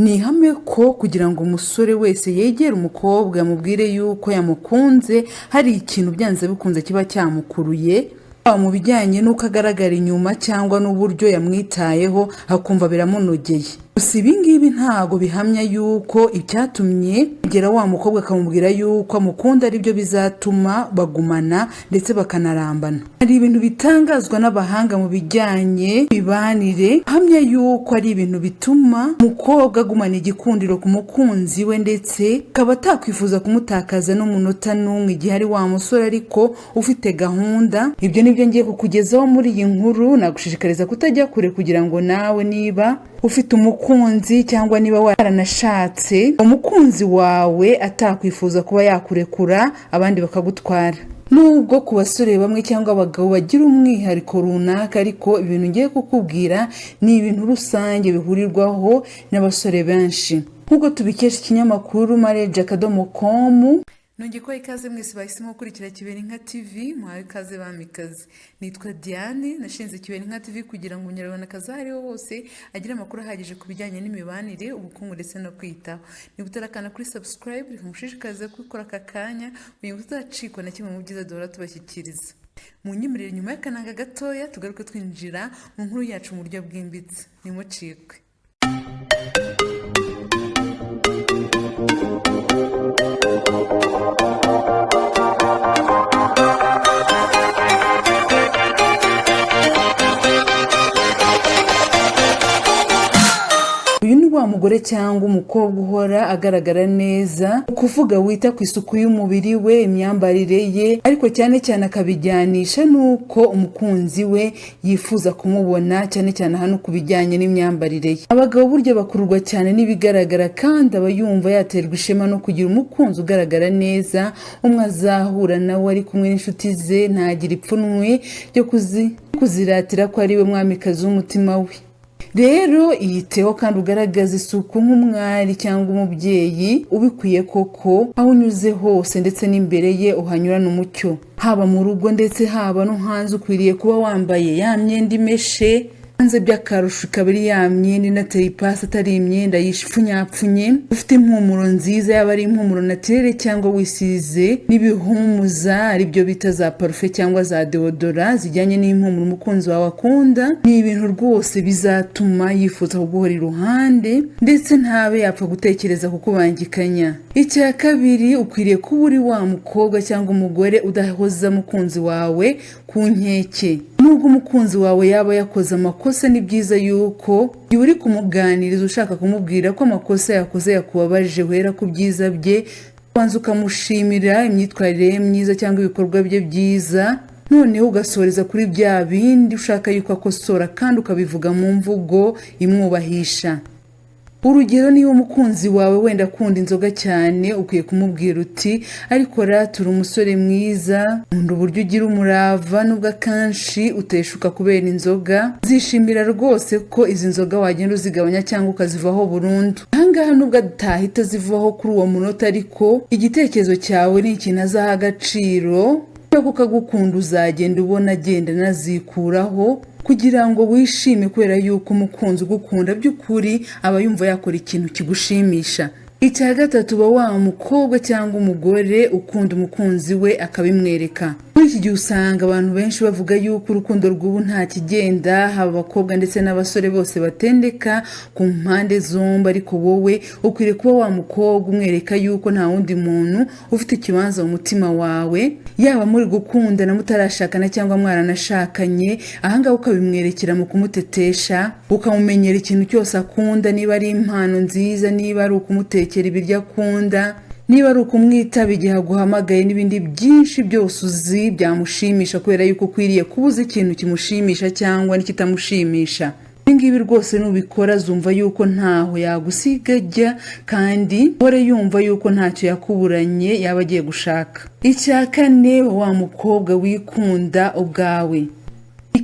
Ni ihame ko kugira ngo umusore wese yegere umukobwa yamubwire yuko yamukunze, hari ikintu byanze bikunze kiba cyamukuruye, mu bijyanye n'uko agaragara inyuma cyangwa n'uburyo yamwitayeho akumva biramunogeye. Gusa ibi ngibi ntago bihamya yuko icyatumye kugera wa mukobwa akamubwira yuko amukunda aribyo bizatuma bagumana ndetse bakanarambana. Hari ibintu bitangazwa n'abahanga mu bijyanye mibanire hamya yuko ari ibintu bituma umukobwa agumana igikundiro ku mukunzi we, ndetse akaba atakwifuza kumutakaza n'umunota n'umwe igihe ari wa musore ariko ufite gahunda. Ibyo nibyo ngiye kukugezaho muri iyi nkuru. Nagushishikariza kutajya kure kugira ngo nawe niba ufite umukunzi cyangwa niba waranashatse umukunzi wawe atakwifuza kuba yakurekura abandi bakagutwara. Nubwo ku basore bamwe cyangwa abagabo bagira umwihariko runaka, ariko ibintu ngiye kukubwira ni ibintu rusange bihurirwaho n'abasore benshi. Nk'uko tubikesha ikinyamakuru marriage.com, nongeye kubaha ikaze mwese bahisemo gukurikira Kiberinka TV. Muhawe ikaze bamikazi. Nitwa Diane, nashinze Kiberinka TV kugira ngo umunyarwandakazi aho ariho hose agire amakuru ahagije ku bijyanye n'imibanire, ubukungu ndetse no kwitaho. Niba utarakanda kuri subscribe, reka mushishikarize kubikora aka kanya kugira ngo uzacikwa na kimwe mu byiza duhora tubashyikiriza. Munyemerere nyuma y'akananga gatoya tugaruke twinjira mu nkuru yacu mu buryo bwimbitse. Nimucikwe. Uyu ni wa mugore cyangwa umukobwa uhora agaragara neza, kuvuga wita ku isuku y'umubiri we, imyambarire ye, ariko cyane cyane akabijyanisha nuko umukunzi we yifuza kumubona, cyane cyane hano ku bijyanye n'imyambarire ye. Abagabo burya bakururwa cyane n'ibigaragara, kandi aba yumva yaterwa ishema no kugira umukunzi ugaragara neza, umwe azahura nawe ari kumwe n'inshuti ze ntagira ipfunwe ryo kuziratira ko ari we mwamikazi w'umutima we. Rero iyiteho kandi ugaragaza isuku nk'umwari cyangwa umubyeyi ubikwiye koko, aho unyuze hose ndetse n'imbere ye uhanyurana umucyo, haba mu rugo ndetse haba no hanze. Ukwiriye kuba wambaye ya myenda imeshe, hanze by'akarusho ikaba ari ya myenda inateye ipasi, atari imyenda yishipfunyapfunye, ufite impumuro nziza, yaba ari impumuro naturelle cyangwa wisize n'ibihumuza aribyo bita za parufe cyangwa za deodora zijyanye n'impumuro umukunzi wawe akunda. Ni ibintu rwose bizatuma yifuza kuguhora iruhande ndetse ntabe yapfa gutekereza kukubangikanya. Icya kabiri, ukwiriye kuba uri wa mukobwa cyangwa umugore udahoza umukunzi wawe ku nkeke. Nubwo umukunzi wawe yaba yakoze amakosa, ni byiza yuko igihe uri kumuganiriza ushaka kumubwira ko amakosa yakoze yakubabaje, wera ku byiza bye, ubanza ukamushimira imyitwarire ye myiza cyangwa ibikorwa bye byiza, noneho ugasoreza kuri bya bindi ushaka yuko akosora, kandi ukabivuga mu mvugo imwubahisha. Urugero, niba umukunzi wawe wenda akunda inzoga cyane, ukwiye kumubwira uti ariko turi umusore mwiza, nkunda uburyo ugira umurava nubwo akanshi uteshuka kubera inzoga. Uzishimira rwose ko izi nzoga wagenda uzigabanya cyangwa ukazivaho burundu. Ahangaha nubwo atahita zivaho kuri uwo munota, ariko igitekerezo cyawe ni ikintu azaha agaciro, kuko agukunda uzagenda ubona agenda anazikuraho kugira ngo wishime, kubera yuko umukunzi ugukunda by'ukuri aba yumva yakora ikintu kigushimisha. Icya gatatu, uba wa mukobwa cyangwa umugore ukunda umukunzi we akabimwereka. Muri iki gihe usanga abantu benshi bavuga yuko urukundo rw'ubu nta kigenda, haba abakobwa ndetse n'abasore bose batendeka ku mpande zombi, ariko wowe ukwiriye kuba wa mukobwa umwereka yuko nta wundi muntu ufite ikibanza mu mutima wawe, yaba muri gukundana mutarashakana cyangwa mwaranashakanye. Ahangaha ukabimwerekera mu kumutetesha, ukamumenyera ikintu cyose akunda, niba ari impano nziza, niba ari ukumutekera ibiryo akunda, niba ari ukumwitaba igihe aguhamagaye, n'ibindi byinshi byose uzi byamushimisha, kubera yuko ukwiriye kubuza ikintu kimushimisha cyangwa n'ikitamushimisha. Ibingibi rwose nubikora zumva yuko ntaho yagusiga ajya, kandi uhore yumva yuko ntacyo yakuburanye yaba agiye gushaka. Icya kane, wa mukobwa wikunda ubwawe.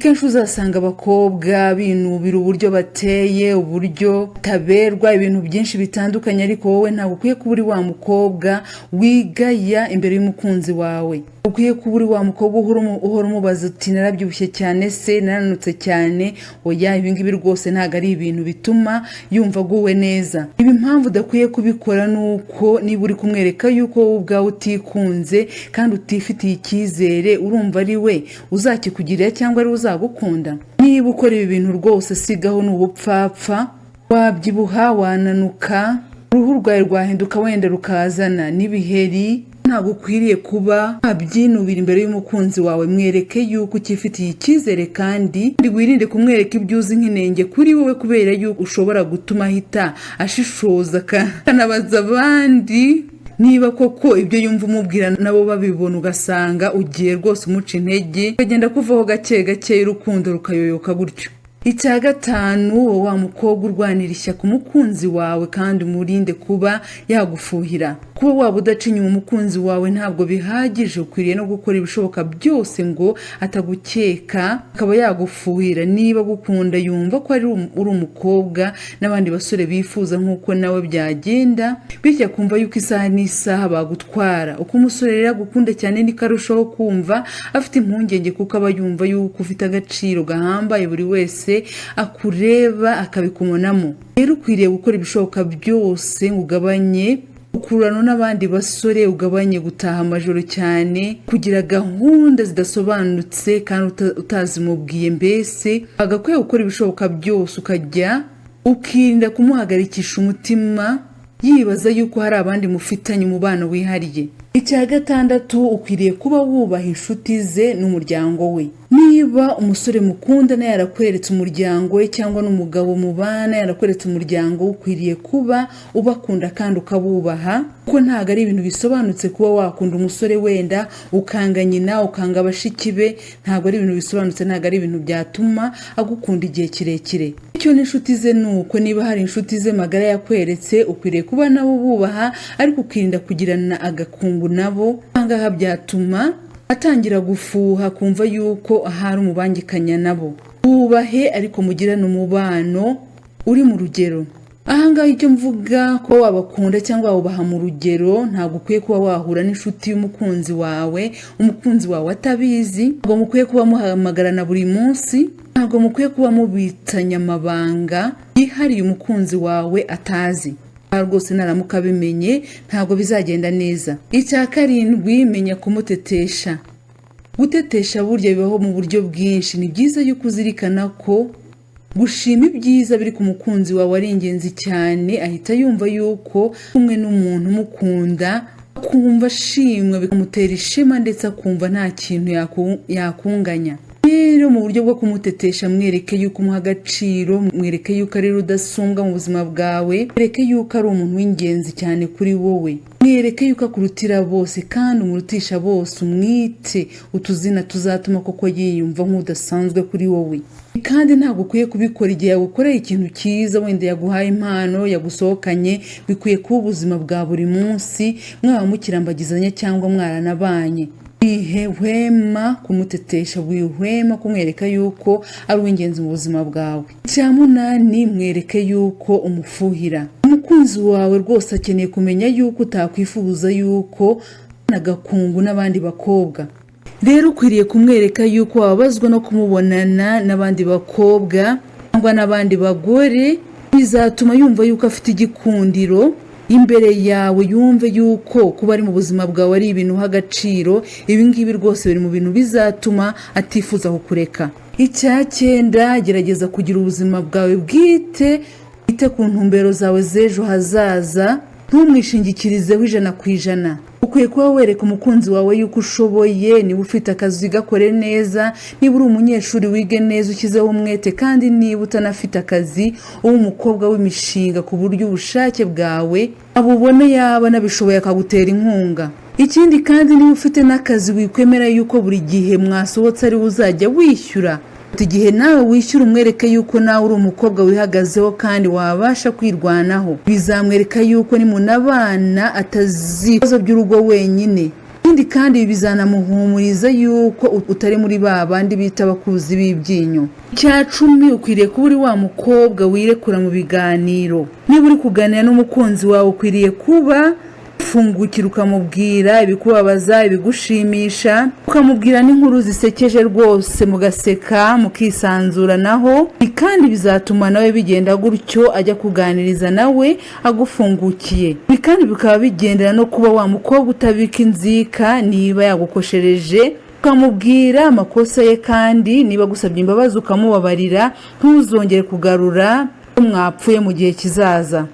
Kenshi uzasanga abakobwa binubira uburyo bateye, uburyo taberwa, ibintu byinshi bitandukanye, ariko wowe ntabwo ukwiye kuba uri wa mukobwa wigaya imbere y'umukunzi wawe. Ukwiye kuba uri wa mukobwa uhora umubaza uti narabyibushye cyane se, naranutse cyane. Oya, ibi ngibi rwose ntabwo ari ibintu bituma yumva aguwe neza. Ibi impamvu udakwiye kubikora nuko niba uri kumwereka yuko wowe ubwawe utikunze kandi utifitiye icyizere, urumva ari we uzakikugirira cyangwa ari we uzagukunda? Niba ukora ibi bintu rwose sigaho, ni ubupfapfa. Wabyibuha, wananuka, uruhu rwawe rwahinduka, wenda rukazana n'ibiheri. Ntabwo ukwiriye kuba wabyinubira imbere y'umukunzi wawe. Mwereke yuko ukifitiye icyizere kandi wirinde kumwereka ibyo uzi nk'inenge kuri wowe, kubera yuko ushobora gutuma ahita ashishoza akanabaza abandi niba koko ibyo yumva umubwira nabo babibona, ugasanga ugiye rwose umuca intege, ukagenda kuvaho gake gake, urukundo rukayoyoka gutyo. Icya gatanu, wa mukobwa urwanira ishyaka umukunzi wawe kandi umurinde kuba yagufuhira. Kuba waba udaca inyuma umukunzi wawe ntabwo bihagije, ukwiriye no gukora ibishoboka byose ngo atagukeka akaba yagufuhira. Niba agukunda yumva ko uri umukobwa n'abandi basore bifuza nk'uko nawe byagenda, bityo akumva yuko isaha n'isaha bagutwara. Uko umusore rero agukunda cyane niko arushaho kumva afite impungenge, kuko aba yumva yuko ufite agaciro gahambaye, buri wese akureba akabikumonamo. Rero ukwiriye gukora ibishoboka byose ngo ugabanye ukurano n'abandi basore, ugabanye gutaha amajoro cyane, kugira gahunda zidasobanutse kandi utazimubwiye. Mbese agakwiye gukora ibishoboka byose ukajya ukirinda kumuhagarikisha umutima yibaza yuko hari abandi mufitanye umubano wihariye. Icya gatandatu, ukwiriye kuba wubaha inshuti ze n'umuryango we. Niba umusore mukundana yarakweretse umuryango we, cyangwa n'umugabo mubana yarakweretse umuryango, ukwiriye kuba ubakunda kandi ukabubaha, kuko ntabwo ari ibintu bisobanutse kuba wakunda umusore wenda ukanga nyina, ukanga abashiki be. Ntabwo ari ibintu bisobanutse, ntabwo ari ibintu byatuma agukunda igihe kirekire. Icyo n'inshuti ze nuko niba hari inshuti ze magara yakweretse, ukwiriye kuba nabo bubaha, ariko ukirinda kugirana agakungu nabo. Ahangaha byatuma atangira gufuha, kumva yuko ahari umubangikanya nabo. Bubahe ariko mugirane umubano uri mu rugero. Ahangaha icyo mvuga ko wabakunda cyangwa wubaha mu rugero, ntabwo ukwiye kuba wahura n'inshuti y'umukunzi wawe, umukunzi wawe atabizi. Ntabwo mukwiye kuba muhamagarana buri munsi. Ntabwo mukwiye kuba mubitanya amabanga yihariye umukunzi wawe atazi. Rwose naramuka abimenye ntabwo bizagenda neza. Icya karindwi, menya kumutetesha. Gutetesha burya bibaho mu buryo bwinshi. Ni byiza yuko uzirikana ko gushima ibyiza biri ku mukunzi wawe ari ingenzi cyane. Ahita yumva yuko kumwe n'umuntu umukunda, akumva ashimwa, bikamutera ishema ndetse akumva nta kintu yakunganya. Rero mu buryo bwo kumutetesha, mwereke yuko umuha agaciro, mwereke yuko ari rudasumbwa mu buzima bwawe, mwereke yuko ari umuntu w'ingenzi cyane kuri wowe, mwereke yuko akurutira bose kandi umurutisha bose. Umwite utuzina tuzatuma koko yiyumva nk'udasanzwe kuri wowe. Kandi ntabwo ukwiye kubikora igihe yagukoreye ikintu cyiza, wenda yaguhaye impano, yagusohokanye. Bikwiye kuba ubuzima bwa buri munsi, mwaba mukirambagizanya cyangwa mwaranabanye. Wihema kumutetesha, wihema kumwereka yuko ari uw'ingenzi mu buzima bwawe. Icya munani, mwereke yuko umufuhira. Umukunzi wawe rwose akeneye kumenya yuko utakwifuza yuko nagakungu n'abandi bakobwa. Rero ukwiriye kumwereka yuko wababazwa no kumubonana n'abandi bakobwa cyangwa n'abandi bagore. Bizatuma yumva yuko afite igikundiro imbere yawe, yumve yuko kuba ari mu buzima bwawe ari ibintu uha agaciro. Ibi ngibi rwose biri mu bintu bizatuma atifuza kukureka. Icya cyenda, gerageza kugira ubuzima bwawe bwite, ite ku ntumbero zawe z'ejo hazaza, ntumwishingikirizeho 100%. Ukwiye kuba wereka umukunzi wawe yuko ushoboye. Niba ufite akazi gakore neza, niba uri umunyeshuri wige neza ukizeho umwete, kandi niba utanafite akazi ube umukobwa w'imishinga, ku buryo ubushake bwawe abubone, yaba nabishoboye akagutera inkunga. Ikindi kandi, niba ufite n'akazi, wikwemera yuko buri gihe mwasohotse ari uzajya wishyura. Igihe nawe wishyura, umwereke yuko nawe uri umukobwa wihagazeho kandi wabasha kwirwanaho. Bizamwereka yuko ni munabana atazi ibibazo by'urugo wenyine. ikindi kandi ibi bizanamuhumuriza yuko utari muri ba bandi bita abakuzi b'ibyinyo. Icya 10, ukwiriye kuba uri wa mukobwa wirekura mu biganiro. Niba uri kuganira n'umukunzi wawe ukwiriye kuba ufungukira ukamubwira ibikubabaza, ibigushimisha, ukamubwira n'inkuru zisekeje rwose, mugaseka mukisanzuranaho, kandi bizatuma nawe bigenda gutyo ajya kuganiriza nawe agufungukiye. Kandi bikaba bigendera no kuba wa mukobwa utabika inzika niba yagukoshereje, ukamubwira amakosa ye, kandi niba gusabye imbabazi ukamubabarira, ntuzongere kugarura mwapfuye mu gihe kizaza.